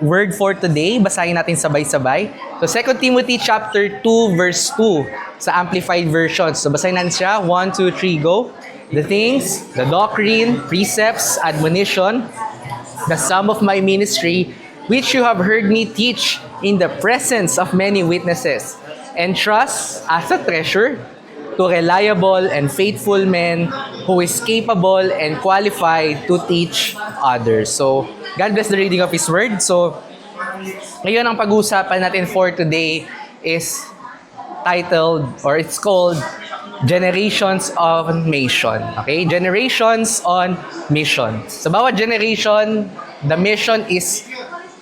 word for today. Basahin natin sabay-sabay. So 2 Timothy chapter 2 verse 2 sa Amplified Version. So basahin natin siya. 1, 2, 3, go. The things, the doctrine, precepts, admonition, the sum of my ministry, which you have heard me teach in the presence of many witnesses, entrust as a treasure to reliable and faithful men who is capable and qualified to teach others. So, God bless the reading of His Word. So, ngayon ang pag-uusapan natin for today is titled, or it's called, Generations on Mission. Okay? Generations on Mission. Sa bawat generation, the mission is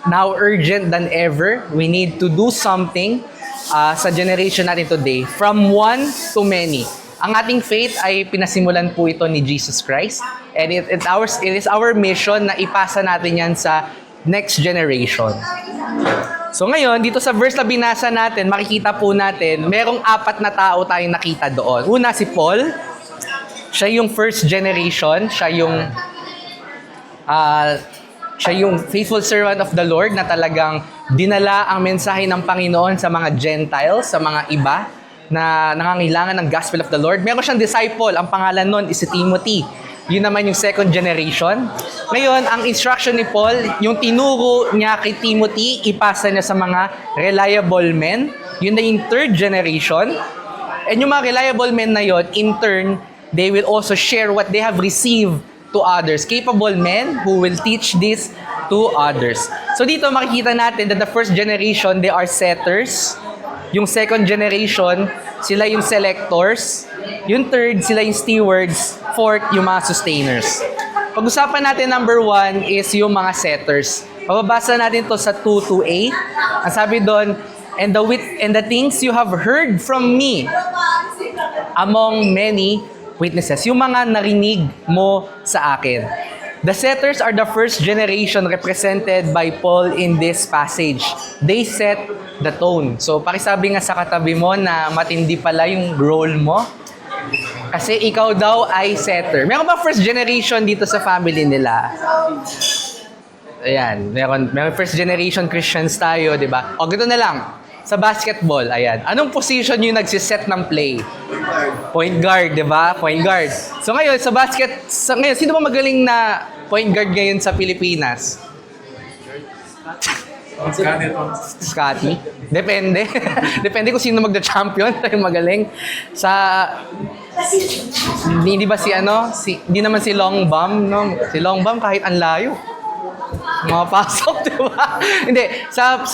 now urgent than ever. We need to do something sa generation natin today. From one to many. Ang ating faith ay pinasimulan po ito ni Jesus Christ. And it is our mission na ipasa natin yan sa next generation. So ngayon, dito sa verse na binasa natin, makikita po natin, merong 4 na tao tayong nakita doon. Una, si Paul. Siya yung first generation. Siya yung faithful servant of the Lord na talagang dinala ang mensahe ng Panginoon sa mga Gentiles, sa mga iba na nangangailangan ng gospel of the Lord. Meron siyang disciple. Ang pangalan nun is si Timothy. Yun naman yung second generation. Ngayon, ang instruction ni Paul, yung tinuro niya kay Timothy, ipasa niya sa mga reliable men. Yun na yung third generation. And yung mga reliable men na yun, in turn, they will also share what they have received to others. Capable men who will teach this to others. So dito makikita natin that the first generation, they are setters. Yung second generation, sila yung selectors. Yung third, sila yung stewards. Fourth, yung mga sustainers. Pag-usapan natin number 1 is yung mga setters. Pababasa natin to sa 2 to 8. Ang sabi doon, and the things you have heard from me among many witnesses. Yung mga narinig mo sa akin. The setters are the first generation represented by Paul in this passage. They set the tone. So, pakisabi nga sa katabi mo na matindi pala yung role mo. Kasi ikaw daw ay setter. Meron ba first generation dito sa family nila? Ayan, meron first generation Christians tayo, di ba? O, gito na lang. Sa basketball, ayan. Anong position yung nagsiset ng play? Point guard, di ba? Point guard. So ngayon, ngayon, sino ba magaling na point guard ngayon sa Pilipinas? Scotty. Depende. Depende kung sino magda-champion, tayo magaling. Hindi ba hindi naman si Long Bum, no? Si Long Bum kahit ang layo. Mapasok, di ba? Hindi. Sa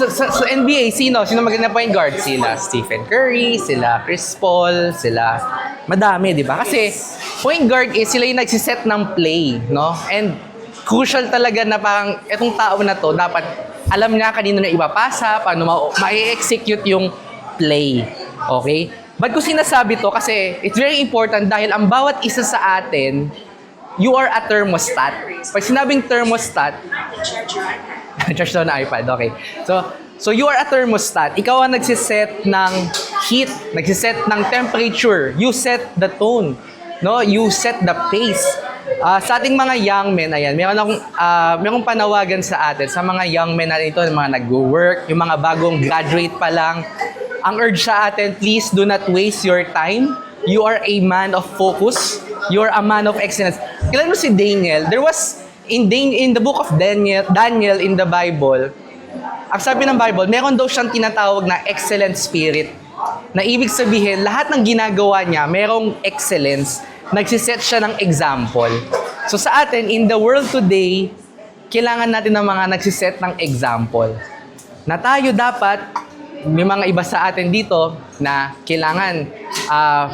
NBA, sino magaling na point guard? Sila Stephen Curry, sila Chris Paul, sila madami, di ba? Kasi point guard sila yung nagsiset ng play, no? And crucial talaga na parang etong tao na to, dapat alam niya kanino na ipapasa, paano ma-execute yung play. Okay? Ba't ko sinasabi to? Kasi it's very important dahil ang bawat isa sa atin, you are a thermostat. Pag sinabing thermostat, charge daw na iPad, okay. So you are a thermostat. Ikaw ang nagsiset ng heat, nagsiset ng temperature. You set the tone, no? You set the pace. Sa ating mga young men, ayan, merong panawagan sa atin, sa mga young men natin ito, mga nag-work, yung mga bagong graduate pa lang. Ang urge sa atin, please do not waste your time. You are a man of focus. You are a man of excellence. Kilala mo si Daniel? There was, in the book of Daniel in the Bible, ang sabi ng Bible, meron daw siyang tinatawag na excellent spirit. Na ibig sabihin, lahat ng ginagawa niya, merong excellence. Nagsiset siya ng example. So sa atin, in the world today, kailangan natin ng mga nagsiset ng example. Na tayo dapat, may mga iba sa atin dito na kailangan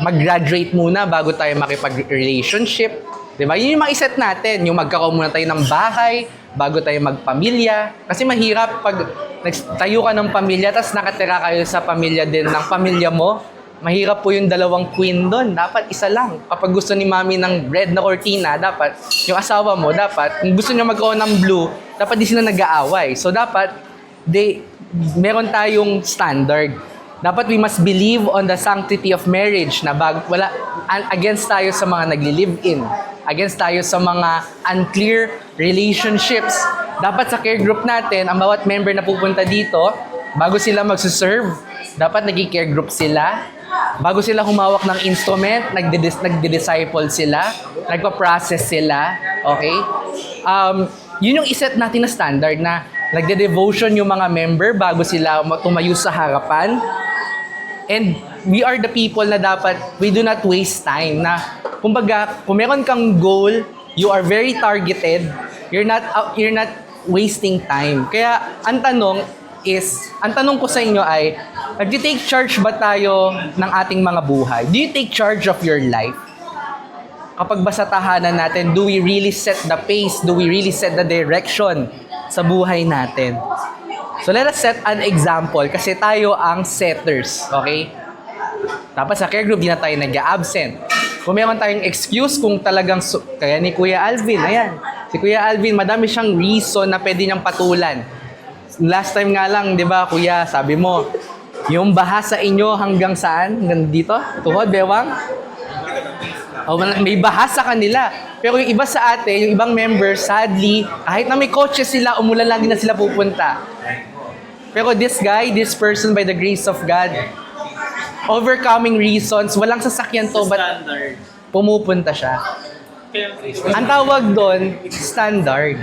mag-graduate muna bago tayo makipag-relationship. Diba? Yun yung mga iset natin. Yung magkakaroon muna tayo ng bahay bago tayo magpamilya. Kasi mahirap pag tayo ka ng pamilya tapos nakatira kayo sa pamilya din ng pamilya mo. Mahirap po yung dalawang queen doon. Dapat isa lang. Kapag gusto ni mami ng red na cortina, dapat yung asawa mo, dapat kung gusto niya magkaroon ng blue, dapat di sila nag-aaway. So dapat meron tayong standard. Dapat we must believe on the sanctity of marriage na against tayo sa mga nagli-live-in. Against tayo sa mga unclear relationships. dapat sa care group natin, ang bawat member na pupunta dito, bago sila magsuserve, dapat nag-care group sila. Bago sila humawak ng instrument, nagdi-disciple sila, nagpa-process sila, okay? Yun yung iset natin na standard na nagde-devotion yung mga member bago sila tumayo sa harapan. And we are the people na dapat, we do not waste time na, kumbaga, kung meron kang goal, you are very targeted, you're not wasting time. Kaya, ang tanong ko sa inyo ay, nag-take charge ba tayo ng ating mga buhay? Do you take charge of your life? Kapag ba sa tahanan natin, do we really set the pace? Do we really set the direction sa buhay natin? So let us set an example kasi tayo ang setters, okay? Tapos sa care group, di na tayo nag-absent. Kung meron tayong excuse kung talagang, kaya ni Kuya Alvin, ayan. Si Kuya Alvin, madami siyang reason na pwede niyang patulan. Last time nga lang, di ba, Kuya, sabi mo, yung baha sa inyo hanggang saan? Hanggang dito? Tuhod, bewang? Oh, may baha sa kanila. Pero yung iba sa atin, yung ibang members, sadly, kahit na may coaches sila, umulan lang din na sila pupunta. Pero this guy, this person, by the grace of God, overcoming reasons, walang sasakyan to, but pumupunta siya. Ang tawag doon, standard.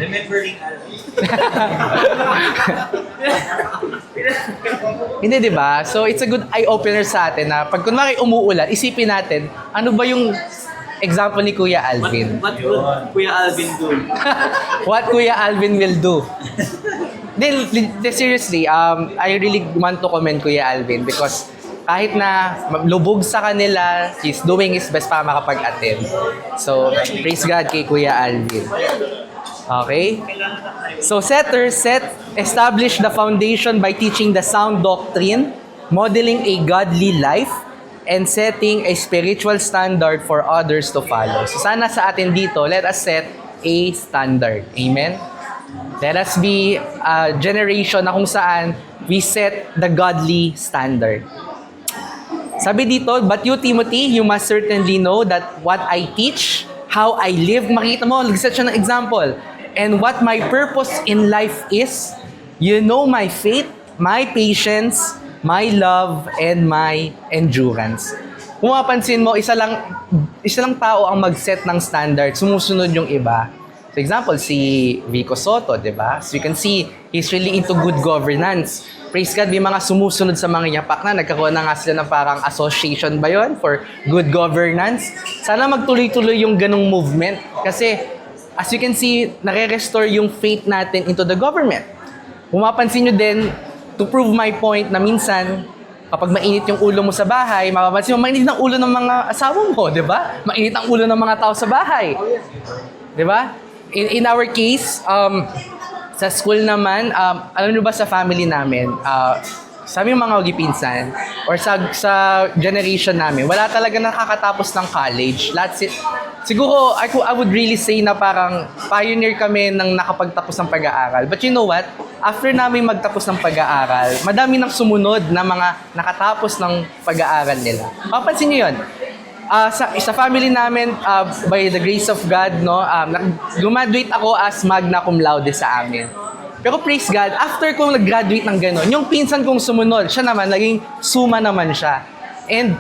Hindi, di ba? So, it's a good eye-opener sa atin na pag kunwari umuulan, isipin natin, ano ba yung example ni Kuya Alvin? What would Kuya Alvin do? What Kuya Alvin will do? Seriously, I really want to commend Kuya Alvin because kahit na lubog sa kanila, he's doing his best para makapag-attend. So, praise God kay Kuya Alvin. Okay? So, establish the foundation by teaching the sound doctrine, modeling a godly life, and setting a spiritual standard for others to follow. So, sana sa atin dito, let us set a standard. Amen? Let us be a generation na kung saan we set the godly standard. Sabi dito, but you, Timothy, you must certainly know that what I teach, how I live, makita mo, nag-set siya ng example, and what my purpose in life is, you know my faith, my patience, my love, and my endurance. Kung mapansin mo, isa lang tao ang mag-set ng standard, sumusunod yung iba. For example, si Vico Soto, di ba? So you can see, he's really into good governance. Praise God, may mga sumusunod sa mga yapak na. Nagkaroon na nga sila ng parang association ba yun for good governance? Sana magtuloy-tuloy yung ganong movement. Kasi, as you can see, nare-restore yung faith natin into the government. Kung mapansin nyo din, to prove my point na minsan, kapag mainit yung ulo mo sa bahay, mapapansin mo, mainit ang ulo ng mga asawa mo, di ba? Mainit ang ulo ng mga tao sa bahay. Di ba? In our case, sa school naman, alam niyo ba sa family namin, sa aming mga gipinsan, or sa generation namin, wala talaga nakakatapos ng college. Siguro, I would really say na parang pioneer kami ng nakapagtapos ng pag-aaral. But you know what? After namin magtapos ng pag-aaral, madami nang sumunod na mga nakatapos ng pag-aaral nila. Papansin niyo yun? Sa family namin, by the grace of God, no, graduate ako as magna cum laude sa amin. Pero praise God, after kong nag-graduate ng gano'n, yung pinsan kong sumunod, siya naman, naging suma naman siya. And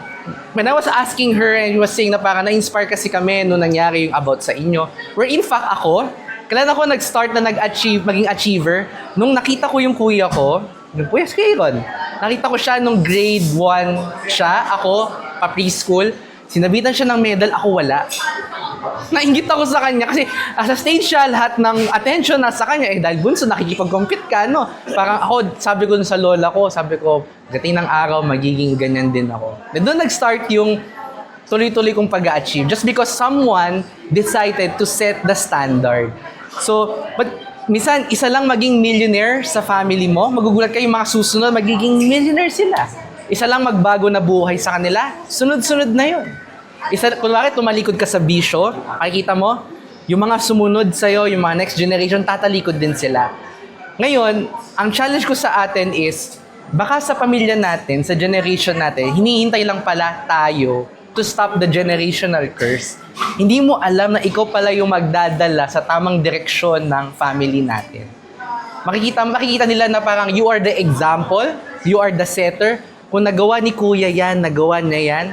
when I was asking her, and she was saying na parang na-inspire kasi kami nung nangyari yung about sa inyo, where in fact ako, kailan ako nag-start na maging achiever, nung nakita ko yung kuya ko, yung kuya si Aaron, nakita ko siya nung grade 1 siya, ako, pa-preschool, sinabitan siya ng medal, ako wala. Nainggit ako sa kanya kasi sa stage siya, lahat ng attention nasa kanya. Dahil bunso, nakikipag-compete ka, no? Parang ako, sabi ko sa lola ko, sabi ko, dating ng araw, magiging ganyan din ako. And doon nag-start yung tuloy-tuloy kong pag-achieve just because someone decided to set the standard. So, but minsan, isa lang maging millionaire sa family mo, magugulat kayo, mga susunod, magiging millionaire sila. Isa lang magbago na buhay sa kanila, sunod-sunod na yun. Kunwari, tumalikod ka sa bisyo, makikita mo, yung mga sumunod sa'yo, yung mga next generation, tatalikod din sila. Ngayon, ang challenge ko sa atin is, baka sa pamilya natin, sa generation natin, hinihintay lang pala tayo to stop the generational curse. Hindi mo alam na ikaw pala yung magdadala sa tamang direksyon ng family natin. makikita nila na parang you are the example, you are the setter. Kung nagawa ni Kuya yan, nagawa niya yan,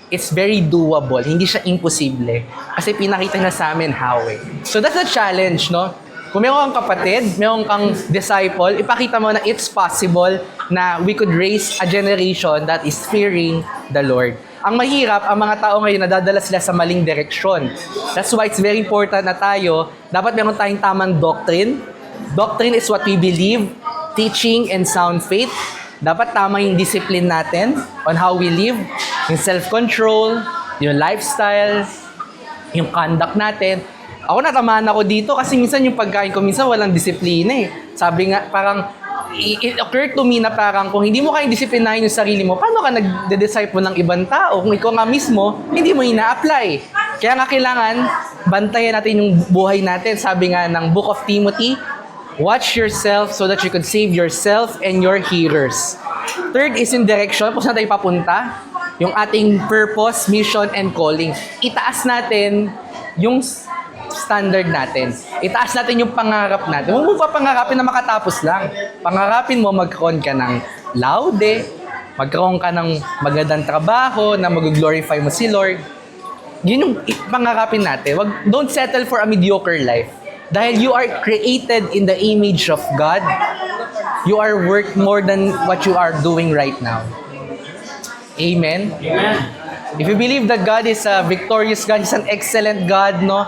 it's very doable. Hindi siya imposible. Kasi pinakita niya sa amin how eh. So that's the challenge, no? Kung meron kang kapatid, meron kang disciple, ipakita mo na it's possible na we could raise a generation that is fearing the Lord. Ang mahirap, ang mga tao ngayon nadadala sila sa maling direksyon. That's why it's very important na tayo, dapat meron tayong tamang doctrine. Doctrine is what we believe, teaching and sound faith. Dapat tama yung discipline natin on how we live, yung self-control, yung lifestyle, yung conduct natin. Ako natamaan ako dito kasi minsan yung pagkain ko, minsan walang disiplina eh. Sabi nga, parang, it occurred to me na parang kung hindi mo kayang disiplinahin yung sarili mo, paano ka nagde-disciple ng ibang tao? Kung ikaw nga mismo, hindi mo ina-apply. Kaya nga kailangan, bantayan natin yung buhay natin. Sabi nga ng Book of Timothy, watch yourself so that you could save yourself and your hearers. Third is in direction, kung saan tayo papunta, yung ating purpose, mission, and calling. Itaas natin yung standard natin. Itaas natin yung pangarap natin. Huwag mo pa pangarapin na makatapos lang. Pangarapin mo magkaroon ka ng laude, magkaroon ka ng magandang trabaho, na mag-glorify mo si Lord. Yun yung pangarapin natin. Don't settle for a mediocre life. Dahil you are created in the image of God, you are worth more than what you are doing right now. Amen? Amen. If you believe that God is a victorious God, He's an excellent God, no?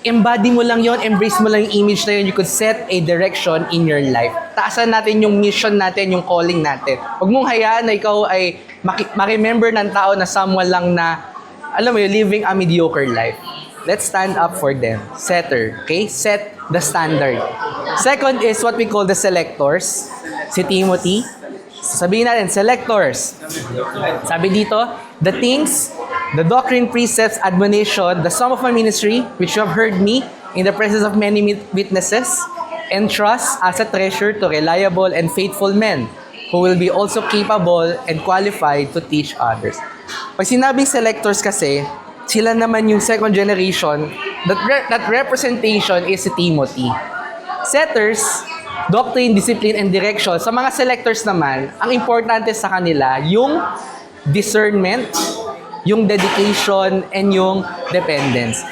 Embody mo lang yon, embrace mo lang yung image na yun, you could set a direction in your life. Taasan natin yung mission natin, yung calling natin. Huwag mong hayaan na ikaw ay ma-remember ng tao na someone lang na, alam mo yun, living a mediocre life. Let's stand up for them. Setter, okay? Set the standard. Second is what we call the selectors. Si Timothy. Sabihin natin, selectors. Sabi dito, the things, the doctrine, precepts, admonition, the sum of my ministry, which you have heard me in the presence of many witnesses, entrust as a treasure to reliable and faithful men who will be also capable and qualified to teach others. Pag sinabing selectors kasi, sila naman yung second generation, that representation is si Timothy. Setters, doctrine, discipline, and direction. Sa mga selectors naman, ang importante sa kanila, yung discernment, yung dedication, and yung dependence.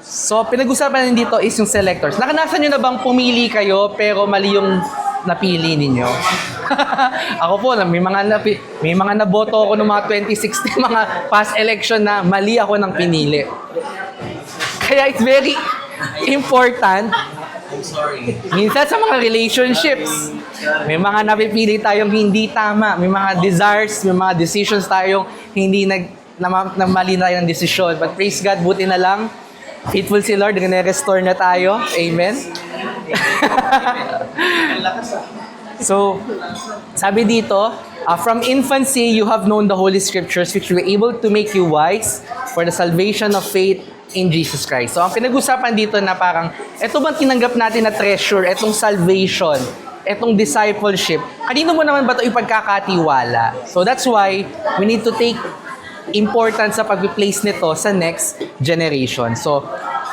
So, pinag-usapan din dito is yung selectors. Nakanasan nyo na bang pumili kayo pero mali yung napili ninyo? Ako po, may mga naboto ako noong mga 2016, mga past election na mali ako ng pinili. Kaya it's very important. I'm sorry. Minsan sa mga relationships, may mga napipili tayong hindi tama. May mga desires, may mga decisions tayong hindi na mali tayo ng desisyon. But praise God, buti na lang. Faithful si Lord, restore na tayo. Amen? So, sabi dito, from infancy, you have known the Holy Scriptures which were able to make you wise for the salvation of faith in Jesus Christ. So, ang pinag-usapan dito na parang, eto bang tinanggap natin na treasure, etong salvation, etong discipleship, kanino mo naman ba ito ipagkakatiwala? So, that's why we need to take importance sa pag-place nito sa next generation. So,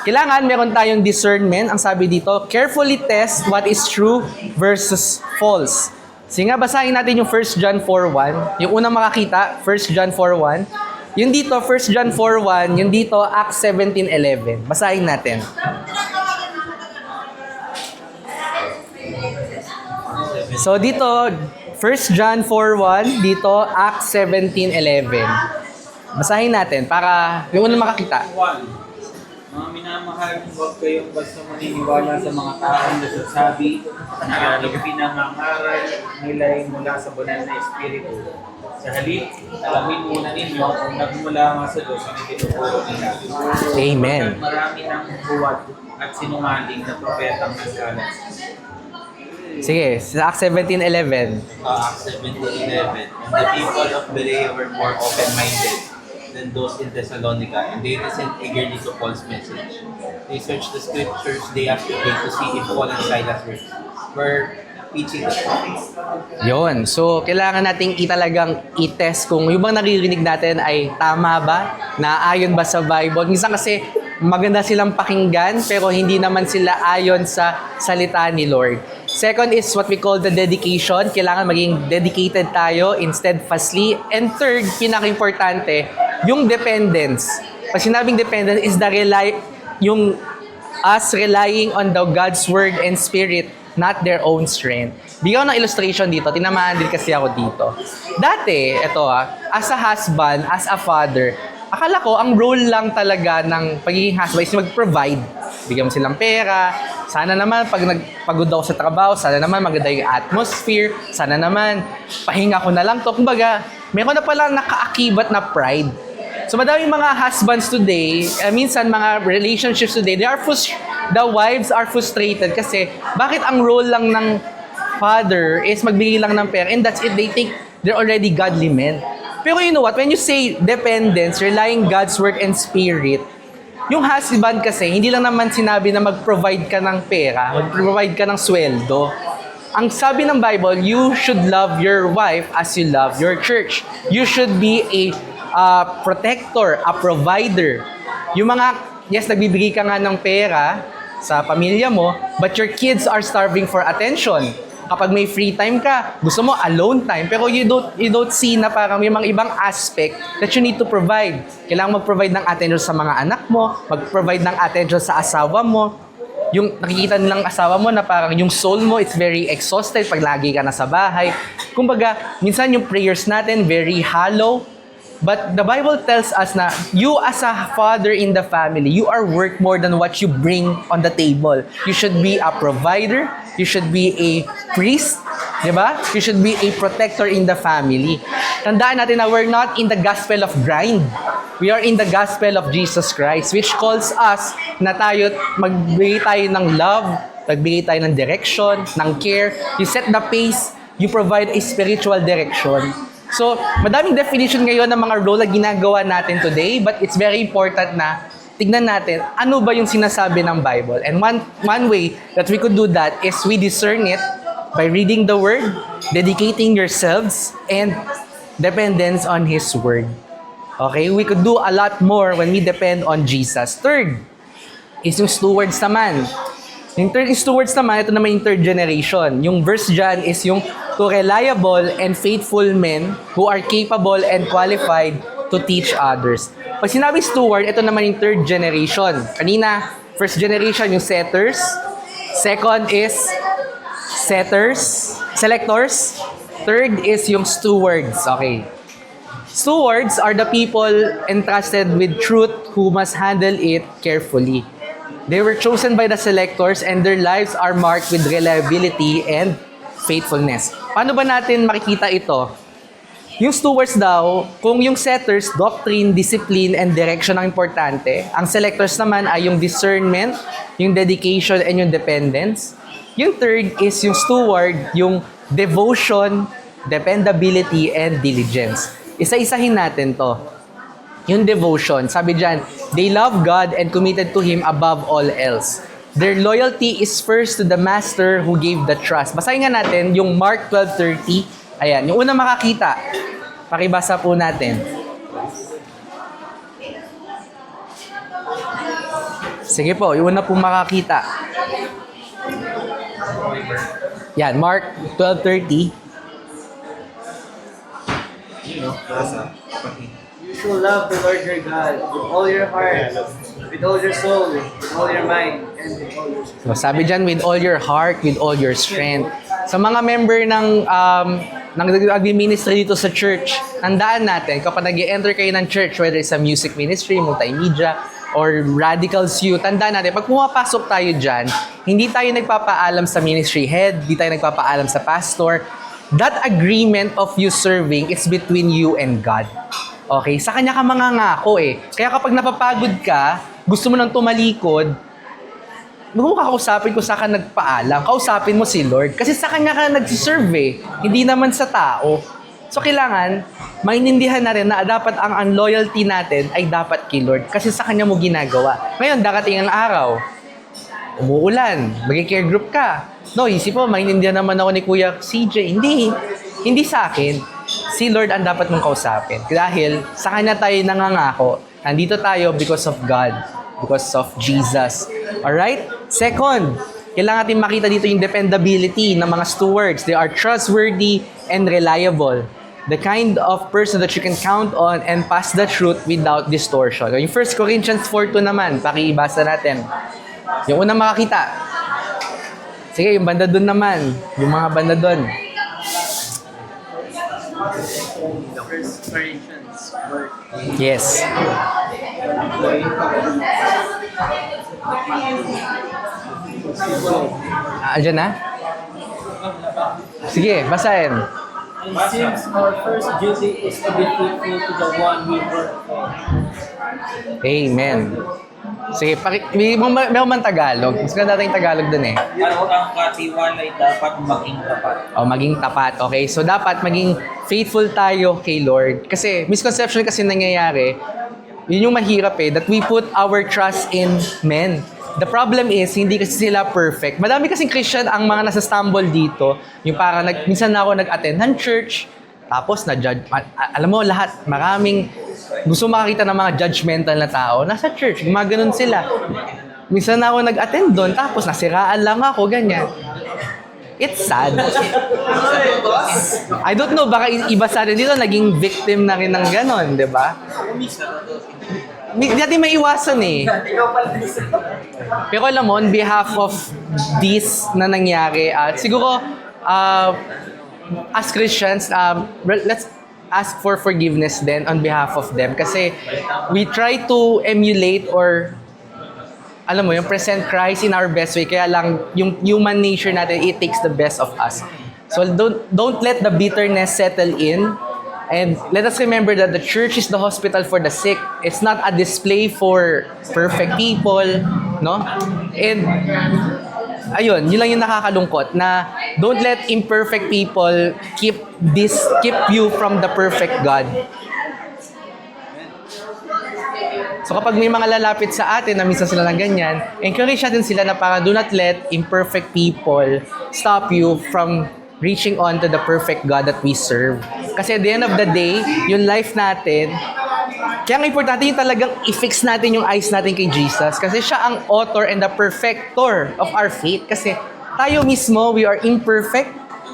kailangan meron tayong discernment. Ang sabi dito, carefully test what is true versus false. Sige nga, basahin natin yung 1 John 4:1. Yung unang makakita, 1 John 4:1. Yung dito, 1 John 4:1. Yung dito, Acts 17:11. Basahin natin. So, dito, 1 John 4:1. Dito, Acts 17:11. Basahin natin para yung unang makakita. 1. Mga minamahal, huwag kayong basta maniniwala sa mga taong nasasabi na ang pinangangaral nila ay mula sa banal na espiritu. Sa halip, alamin muna ninyo kung nagmula nga sa Diyos ang itinuturo nila. Amen. Marami ng buwad at sinungaling na propetang nagkalat. Sige, sa Acts 17:11. Acts 17:11. And the people of Berea were more open-minded than those in Thessalonica, and they listened eagerly to Paul's message. They searched the scriptures day after day to see if Paul and Silas were teaching the truth. Yun. So, kailangan nating talagang i-test kung yung bang naririnig natin ay tama ba? Naayon ba sa Bible? Minsan kasi maganda silang pakinggan pero hindi naman sila ayon sa salita ni Lord. Second is what we call the dedication. Kailangan maging dedicated tayo in steadfastly. And third, pinaka-importante, yung dependence. Pag sinabing dependence is yung us relying on the God's Word and Spirit, not their own strength. Bigyan ko ng illustration dito. Tinamaan din kasi ako dito. Dati, as a husband, as a father, akala ko ang role lang talaga ng pagiging husband is mag-provide. Bigyan mo silang pera. Sana naman pag nagpagod ako sa trabaho, sana naman maganda yung atmosphere. Sana naman pahinga ko na lang to. Kumbaga, meron na palang nakaakibat na pride. So madaming mga husbands today, minsan mga relationships today, the wives are frustrated kasi bakit ang role lang ng father is magbigay lang ng pera and that's it, they think they're already godly men. Pero you know what, when you say dependence, relying God's word and spirit, yung husband kasi, hindi lang naman sinabi na mag-provide ka ng pera, mag-provide ka ng sweldo. Ang sabi ng Bible, you should love your wife as you love your church. You should be a protector, a provider. Yung mga, yes, nagbibigay ka nga ng pera sa pamilya mo, but your kids are starving for attention. Kapag may free time ka, gusto mo alone time, pero you don't see na parang may mga ibang aspect that you need to provide. Kailangan mag-provide ng attention sa mga anak mo, mag-provide ng attention sa asawa mo. Yung nakikita nilang asawa mo na parang yung soul mo, it's very exhausted pag lagi ka na sa bahay. Kumbaga, minsan yung prayers natin, very hollow. But the Bible tells us na you as a father in the family, you are worth more than what you bring on the table. You should be a provider. You should be a priest. Diba? You should be a protector in the family. Tandaan natin na we're not in the gospel of grind. We are in the gospel of Jesus Christ, which calls us na tayo, magbigay tayo ng love, magbigay tayo ng direction, ng care. You set the pace. You provide a spiritual direction. So, madaming definition ngayon ng mga role na ginagawa natin today, but it's very important na tignan natin ano ba yung sinasabi ng Bible. And one way that we could do that is we discern it by reading the Word, dedicating yourselves, and dependence on His Word. Okay? We could do a lot more when we depend on Jesus. Third is yung stewards naman. Yung third stewards naman, ito naman yung third generation. Yung verse dyan is yung to reliable and faithful men who are capable and qualified to teach others. Pag sinabi steward, ito naman yung third generation. Kanina, first generation yung setters. Second is selectors. Third is yung stewards. Okay. Stewards are the people entrusted with truth who must handle it carefully. They were chosen by the selectors and their lives are marked with reliability and faithfulness. Paano ba natin makikita ito? Yung stewards daw, kung yung setters, doctrine, discipline, and direction ang importante, ang selectors naman ay yung discernment, yung dedication, and yung dependence. Yung third is yung steward, yung devotion, dependability, and diligence. Isa-isahin natin to. Yung devotion, sabi dyan, they love God and committed to Him above all else. Their loyalty is first to the Master who gave the trust. Basahin nga natin yung Mark 12:30. Ayan, yung unang makakita. Pakibasa po natin. Sige po, yung una po makakita. Yan, Mark 12:30. You shall love the Lord your God with all your heart, with all your soul, with all your mind, and with all your strength. So, sabi dyan, with all your heart, with all your strength. Sa mga member ng agri-ministry dito sa church, tandaan natin, kapag nag-enter kayo ng church, whether it's a music ministry, multimedia, or radicals youth, tandaan natin, pag pumapasok tayo dyan, hindi tayo nagpapaalam sa ministry head, hindi tayo nagpapaalam sa pastor. That agreement of you serving is between you and God. Okay? Sa kanya ka mangangako eh. Kaya kapag napapagod ka, gusto mo nang tumalikod, huwag mo kakausapin kung saan ka nagpaalam. Kausapin mo si Lord. Kasi sa kanya ka nagsiserve eh. Hindi naman sa tao. So kailangan, maintindihan na rin na dapat ang loyalty natin ay dapat kay Lord. Kasi sa kanya mo ginagawa. Ngayon, darating ang araw. Umuulan. Mag-care group ka. No, isip mo, maintindihan naman ako ni Kuya CJ. Hindi sa akin. Si Lord ang dapat mong kausapin. Dahil sa kanya tayo nangangako. Nandito tayo because of God. Because of Jesus. Alright? Second, kailangan natin makita dito yung dependability ng mga stewards. They are trustworthy and reliable. The kind of person that you can count on and pass the truth without distortion. Yung 1 Corinthians 4:2 naman, pakibasa natin. Yung unang makakita. Sige, yung banda doon naman. Yung mga banda doon. First Corinthians 4. Yes. Andyan na? Sige, basahin. And since our first duty is to be faithful to the one we work for. Amen. Sige, may man Tagalog. Mas ganda natin yung Tagalog dun eh. At ang katiwalay dapat maging tapat. O, maging tapat. Okay? So, dapat maging faithful tayo kay Lord. Kasi, misconception kasi nangyayari, yun yung mahirap eh, that we put our trust in men. The problem is, hindi kasi sila perfect. Madami kasing Christian ang mga nasa-stumble dito. Yung parang, minsan na ako nag-attend ng church, tapos na-judge. Alam mo, lahat, maraming gusto makakita ng mga judgmental na tao. Nasa church, gumaganon sila. Minsan na ako nag-attend doon, tapos nasiraan lang ako, ganyan. It's sad. I don't know, baka iba sa atin dito, naging victim na rin ng ganon, di ba? Hindi natin maiwasan eh. Pero alam mo, on behalf of this na nangyari, siguro, as Christians, let's ask for forgiveness then on behalf of them. Kasi we try to emulate or alam mo, yung present Christ in our best way. Kaya lang, yung human nature natin, it takes the best of us. So don't let the bitterness settle in. And let us remember that the church is the hospital for the sick. It's not a display for perfect people, no? And ayun, yun lang yung nakakalungkot na don't let imperfect people keep you from the perfect God. So kapag may mga lalapit sa atin na minsan sila ng ganyan, encourage natin sila na para do not let imperfect people stop you from reaching on to the perfect God that we serve. Kasi at the end of the day, yung life natin, kaya ang importante yung talagang i-fix natin yung eyes natin kay Jesus kasi siya ang author and the perfecter of our faith. Kasi tayo mismo, we are imperfect,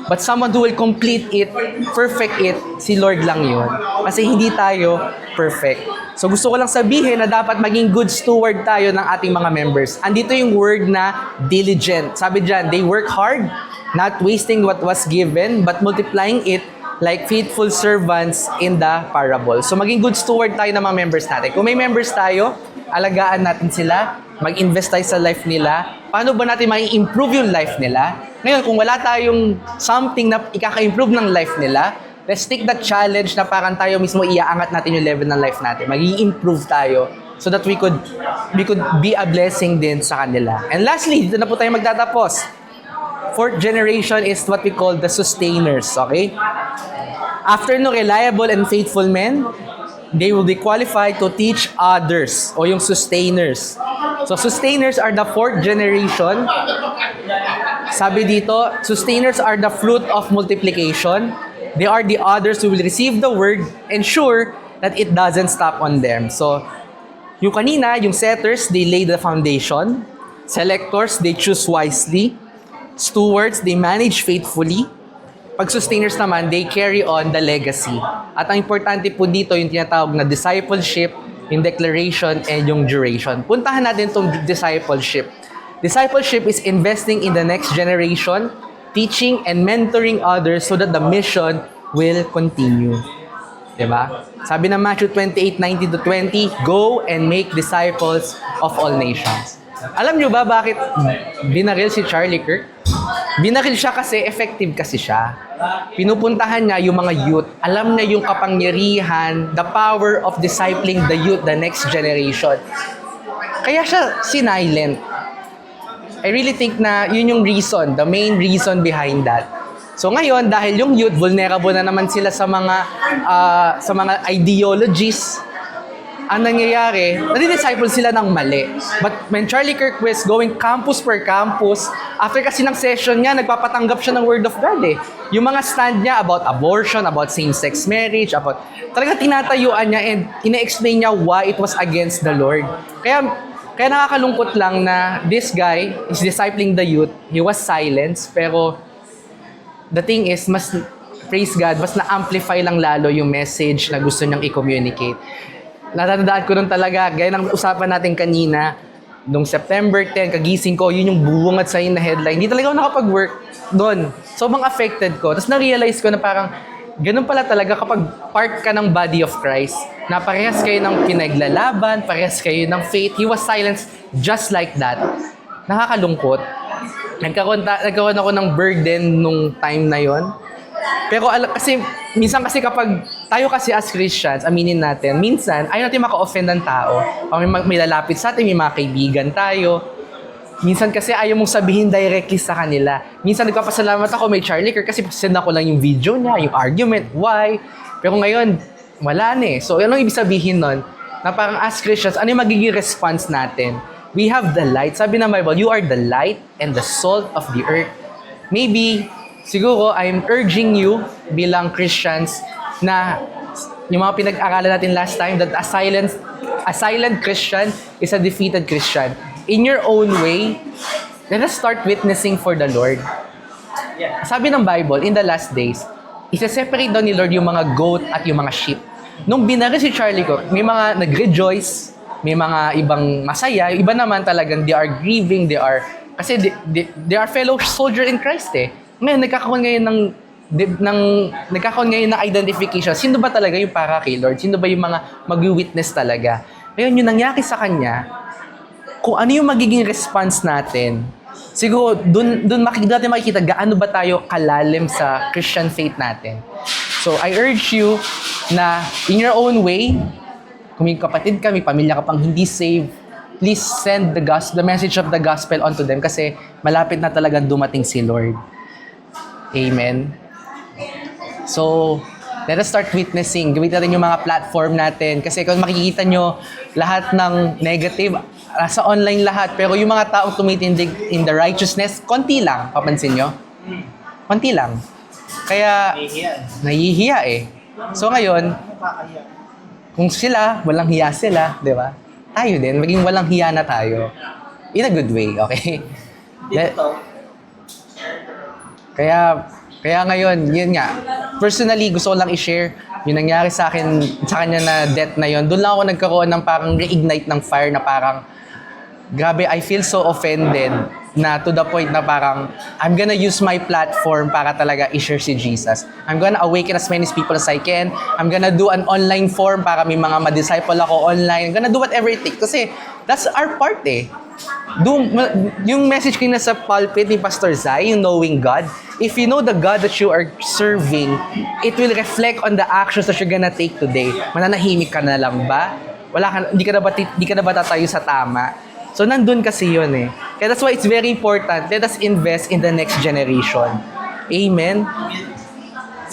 but someone who will complete it, perfect it, si Lord lang yun. Kasi hindi tayo perfect. So gusto ko lang sabihin na dapat maging good steward tayo ng ating mga members. Andito yung word na diligent. Sabi dyan, they work hard, not wasting what was given, but multiplying it like faithful servants in the parable. So maging good steward tayo ng mga members natin. Kung may members tayo, alagaan natin sila, mag-invest tayo sa life nila. Paano ba natin mai-improve yung life nila? Ngayon, kung wala tayong something na ikaka-improve ng life nila, let's take that challenge na parang tayo mismo iaangat natin yung level ng life natin. Mag-i-improve tayo so that we could be a blessing din sa kanila. And lastly, dito na po tayo magtatapos. Fourth generation is what we call the sustainers, okay? After no reliable and faithful men, they will be qualified to teach others, o yung sustainers. So sustainers are the fourth generation. Sabi dito, sustainers are the fruit of multiplication. They are the others who will receive the word, ensure that it doesn't stop on them. So, yung kanina, yung setters, they lay the foundation. Selectors, they choose wisely. Stewards, they manage faithfully. Pag sustainers naman, they carry on the legacy. At ang importante po dito, yung tinatawag na discipleship, yung declaration, and yung duration. Puntahan natin itong discipleship. Discipleship is investing in the next generation, teaching and mentoring others so that the mission will continue. Diba? Sabi ng Matthew 28:19-20, go and make disciples of all nations. Alam nyo ba bakit binaril si Charlie Kirk? Binaril siya kasi effective kasi siya. Pinupuntahan niya yung mga youth. Alam niya yung kapangyarihan, the power of discipling the youth, the next generation. Kaya siya sinilent. I really think na yun yung reason, the main reason behind that. So ngayon, dahil yung youth, vulnerable na naman sila sa mga ideologies, ang nangyayari, nadi-disciple sila ng mali. But when Charlie Kirk was going campus per campus, after kasi ng session niya, nagpapatanggap siya ng Word of God eh. Yung mga stand niya about abortion, about same-sex marriage, talaga tinatayuan niya and ina-explain niya why it was against the Lord. Kaya Kaya nakakalungkot lang na this guy is discipling the youth. He was silenced, pero the thing is, praise God, mas na-amplify lang lalo yung message na gusto niyang i-communicate. Natatandaan ko nun talaga, gaya ng usapan natin kanina, nung September 10, kagising ko, yun yung bubungat sa na headline. Hindi talaga ako nakapag-work doon. Sobrang affected ko. Tapos na-realize ko na parang, ganun pala talaga kapag part ka ng body of Christ, na parehas kayo ng pinaglalaban, parehas kayo ng faith. He was silenced just like that. Nakakalungkot. Nagkaroon ako ng burden nung time na yon. Pero kasi, minsan kasi kapag tayo kasi as Christians, aminin natin, minsan, ayaw natin maka-offend ng tao. Pag may lalapit sa atin, may mga kaibigan tayo. Minsan kasi ayaw mong sabihin directly sa kanila. Minsan nagpapasalamat ako may Charlie Kirk kasi send ako lang yung video niya, yung argument, why. Pero ngayon, wala na eh. So, anong ibig sabihin nun? Na parang as Christians, ano yung magiging response natin? We have the light. Sabi ng Bible, you are the light and the salt of the earth. Maybe, siguro, I'm urging you bilang Christians na yung mga pinag-aralan natin last time that a silent Christian is a defeated Christian. In your own way, let us start witnessing for the Lord. Sabi ng Bible, in the last days, isa-separate daw ni Lord yung mga goat at yung mga sheep. Nung binari si Charlie Cook, may mga nag-rejoice, may mga ibang masaya, yung iba naman talagang they are grieving, kasi they are fellow soldier in Christ eh. Ngayon, nagkakaroon ngayon ng identification. Sino ba talaga yung para kay Lord? Sino ba yung mga mag-witness talaga? Ngayon, yung nangyari sa kanya, kung ano yung magiging response natin, siguro, dun natin makikita gaano ba tayo kalalim sa Christian faith natin. So, I urge you na in your own way, kung may kapatid ka, may pamilya ka pang hindi saved, please send the message of the gospel onto them kasi malapit na talagang dumating si Lord. Amen. So, let us start witnessing. Gamitin natin yung mga platform natin. Kasi kung makikita nyo, lahat ng negative, sa online lahat. Pero yung mga taong tumitindig in the righteousness, konti lang. Papansin nyo? Konti lang. Kaya, nahihiya eh. So ngayon, kung sila, walang hiya sila, di ba? Tayo din, maging walang hiya na tayo. In a good way, okay? Kaya ngayon, yun nga. Personally, gusto ko lang i-share yung nangyari sa kanya na death na yun. Doon lang ako nagkaroon ng parang reignite ng fire na parang, grabe, I feel so offended na to the point na parang, I'm gonna use my platform para talaga i-share si Jesus. I'm gonna awaken as many people as I can. I'm gonna do an online form para may mga ma-disciple ako online. I'm gonna do whatever it takes. Kasi that's our part eh. Yung message ko na sa pulpit ni Pastor Zai, yung knowing God, if you know the God that you are serving, it will reflect on the actions that you're gonna take today. Mananahimik ka na lang ba? Hindi ka na ba tatayo sa tama? So, nandun kasi yun eh. Kaya that's why it's very important. Let us invest in the next generation. Amen?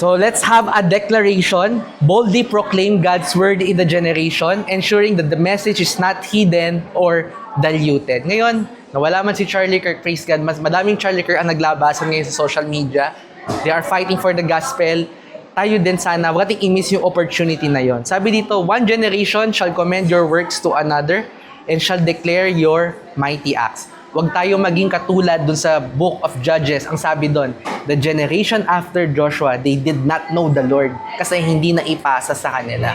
So, let's have a declaration. Boldly proclaim God's word in the generation, ensuring that the message is not hidden or diluted. Ngayon, nawala man si Charlie Kirk, praise God, mas madaming Charlie Kirk ang naglabasan ngayon sa social media. They are fighting for the gospel. Tayo din sana, huwag nating i-miss yung opportunity na yon. Sabi dito, one generation shall commend your works to another, and shall declare your mighty acts. Huwag tayo maging katulad dun sa Book of Judges. Ang sabi dun, the generation after Joshua, they did not know the Lord kasi hindi na ipasa sa kanila.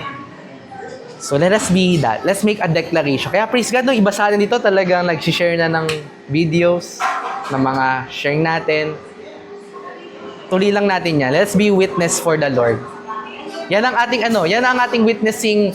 So let us be that. Let's make a declaration. Kaya praise God, nung iba sa atin dito talagang nag-share na ng videos, ng mga sharing natin. Tuloy lang natin yan. Let's be witness for the Lord. Yan ang ating witnessing.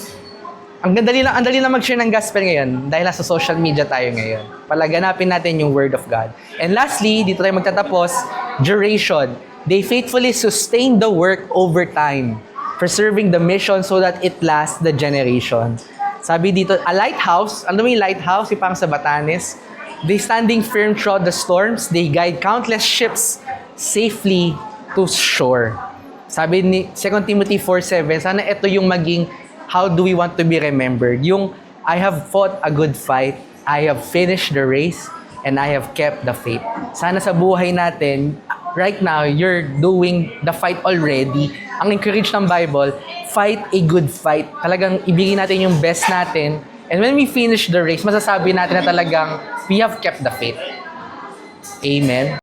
Ang dali lang mag-share ng gospel ngayon dahil nasa social media tayo ngayon. Palaganapin natin yung word of God. And lastly, dito tayo magtatapos, duration. They faithfully sustain the work over time, preserving the mission so that it lasts the generation. Sabi dito, a lighthouse, ano yung lighthouse? Yung parang sa Batanes. They standing firm throughout the storms, they guide countless ships safely to shore. Sabi ni 2 Timothy 4:7, sana ito yung maging how do we want to be remembered? Yung, I have fought a good fight, I have finished the race, and I have kept the faith. Sana sa buhay natin, right now, you're doing the fight already. Ang encourage ng Bible, fight a good fight. Talagang ibigay natin yung best natin, And when we finish the race, masasabi natin na talagang we have kept the faith. Amen.